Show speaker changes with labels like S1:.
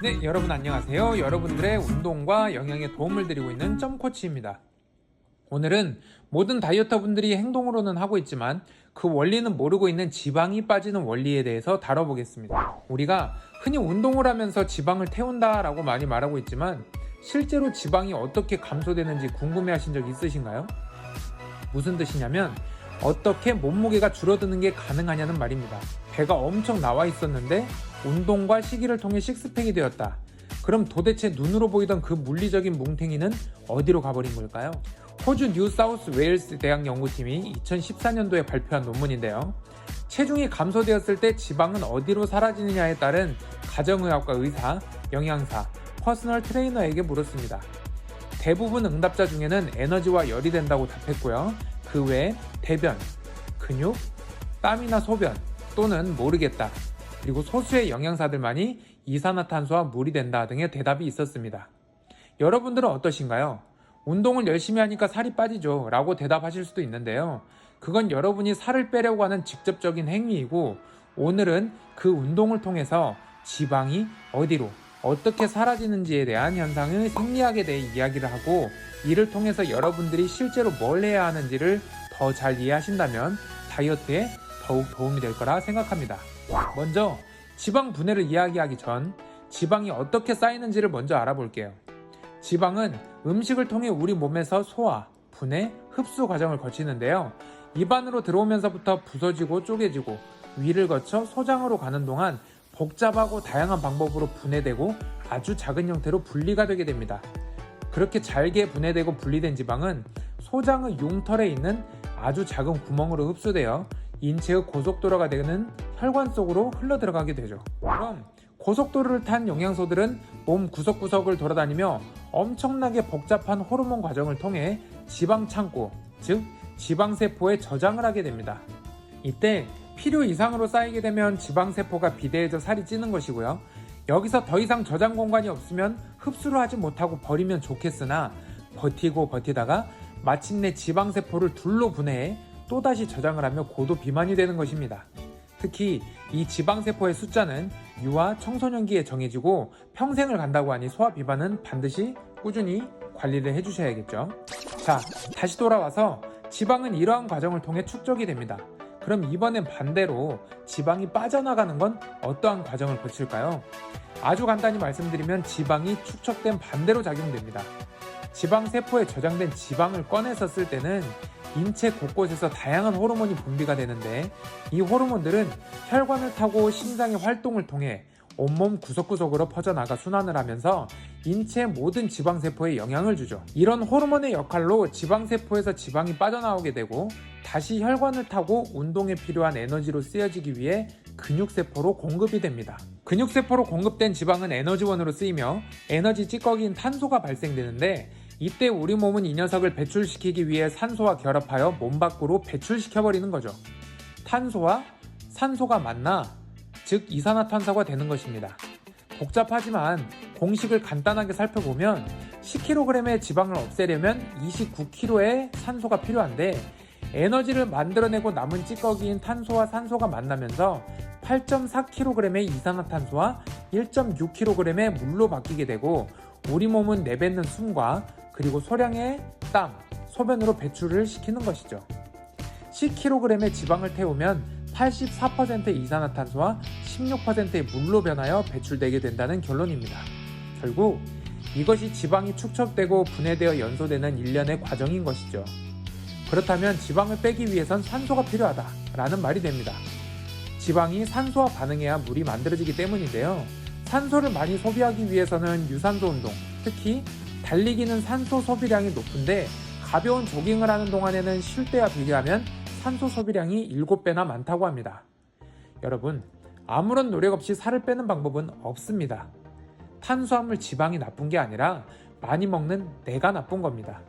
S1: 네, 여러분 안녕하세요. 여러분들의 운동과 영양에 도움을 드리고 있는 점코치입니다. 오늘은 모든 다이어터 분들이 행동으로는 하고 있지만 그 원리는 모르고 있는 지방이 빠지는 원리에 대해서 다뤄보겠습니다. 우리가 흔히 운동을 하면서 지방을 태운다 라고 많이 말하고 있지만 실제로 지방이 어떻게 감소되는지 궁금해 하신 적 있으신가요? 무슨 뜻이냐면 어떻게 몸무게가 줄어드는 게 가능하냐는 말입니다. 배가 엄청 나와 있었는데 운동과 식이를 통해 식스팩이 되었다. 그럼 도대체 눈으로 보이던 그 물리적인 뭉탱이는 어디로 가버린 걸까요? 호주 뉴 사우스 웨일스 대학 연구팀이 2014년도에 발표한 논문인데요. 체중이 감소되었을 때 지방은 어디로 사라지느냐에 따른 가정의학과 의사, 영양사, 퍼스널 트레이너에게 물었습니다. 대부분 응답자 중에는 에너지와 열이 된다고 답했고요. 그 외에 대변, 근육, 땀이나 소변 또는 모르겠다. 그리고 소수의 영양사들만이 이산화탄소와 물이 된다 등의 대답이 있었습니다. 여러분들은 어떠신가요? 운동을 열심히 하니까 살이 빠지죠 라고 대답하실 수도 있는데요. 그건 여러분이 살을 빼려고 하는 직접적인 행위이고 오늘은 그 운동을 통해서 지방이 어디로 어떻게 사라지는지에 대한 현상을 생리학에 대해 이야기를 하고 이를 통해서 여러분들이 실제로 뭘 해야 하는지를 더 잘 이해하신다면 다이어트에 더욱 도움이 될 거라 생각합니다. 먼저 지방 분해를 이야기하기 전 지방이 어떻게 쌓이는지를 먼저 알아볼게요. 지방은 음식을 통해 우리 몸에서 소화, 분해, 흡수 과정을 거치는데요. 입안으로 들어오면서부터 부서지고 쪼개지고 위를 거쳐 소장으로 가는 동안 복잡하고 다양한 방법으로 분해되고 아주 작은 형태로 분리가 되게 됩니다. 그렇게 잘게 분해되고 분리된 지방은 소장의 융털에 있는 아주 작은 구멍으로 흡수되어 인체의 고속도로가 되는 혈관 속으로 흘러들어가게 되죠. 그럼 고속도로를 탄 영양소들은 몸 구석구석을 돌아다니며 엄청나게 복잡한 호르몬 과정을 통해 지방 창고, 즉 지방세포에 저장을 하게 됩니다. 이때 필요 이상으로 쌓이게 되면 지방세포가 비대해져 살이 찌는 것이고요. 여기서 더 이상 저장 공간이 없으면 흡수를 하지 못하고 버리면 좋겠으나 버티고 버티다가 마침내 지방세포를 둘로 분해해 또다시 저장을 하며 고도 비만이 되는 것입니다. 특히 이 지방세포의 숫자는 유아 청소년기에 정해지고 평생을 간다고 하니 소화 비만은 반드시 꾸준히 관리를 해주셔야겠죠. 자, 다시 돌아와서 지방은 이러한 과정을 통해 축적이 됩니다. 그럼 이번엔 반대로 지방이 빠져나가는 건 어떠한 과정을 거칠까요? 아주 간단히 말씀드리면 지방이 축적된 반대로 작용됩니다. 지방세포에 저장된 지방을 꺼내서 쓸 때는 인체 곳곳에서 다양한 호르몬이 분비가 되는데 이 호르몬들은 혈관을 타고 심장의 활동을 통해 온몸 구석구석으로 퍼져나가 순환을 하면서 인체의 모든 지방세포에 영향을 주죠. 이런 호르몬의 역할로 지방세포에서 지방이 빠져나오게 되고 다시 혈관을 타고 운동에 필요한 에너지로 쓰여지기 위해 근육세포로 공급이 됩니다. 근육세포로 공급된 지방은 에너지원으로 쓰이며 에너지 찌꺼기인 탄소가 발생되는데 이때 우리 몸은 이 녀석을 배출시키기 위해 산소와 결합하여 몸 밖으로 배출시켜버리는 거죠. 탄소와 산소가 만나 즉 이산화탄소가 되는 것입니다. 복잡하지만 공식을 간단하게 살펴보면 10kg의 지방을 없애려면 29kg의 산소가 필요한데 에너지를 만들어내고 남은 찌꺼기인 탄소와 산소가 만나면서 8.4kg의 이산화탄소와 1.6kg의 물로 바뀌게 되고 우리 몸은 내뱉는 숨과 그리고 소량의 땀, 소변으로 배출을 시키는 것이죠. 10kg의 지방을 태우면 84%의 이산화탄소와 16%의 물로 변하여 배출되게 된다는 결론입니다. 결국 이것이 지방이 축적되고 분해되어 연소되는 일련의 과정인 것이죠. 그렇다면 지방을 빼기 위해선 산소가 필요하다라는 말이 됩니다. 지방이 산소와 반응해야 물이 만들어지기 때문인데요. 산소를 많이 소비하기 위해서는 유산소 운동, 특히 달리기는 산소 소비량이 높은데 가벼운 조깅을 하는 동안에는 쉴 때와 비교하면 산소 소비량이 7배나 많다고 합니다. 여러분, 아무런 노력 없이 살을 빼는 방법은 없습니다. 탄수화물 지방이 나쁜 게 아니라 많이 먹는 내가 나쁜 겁니다.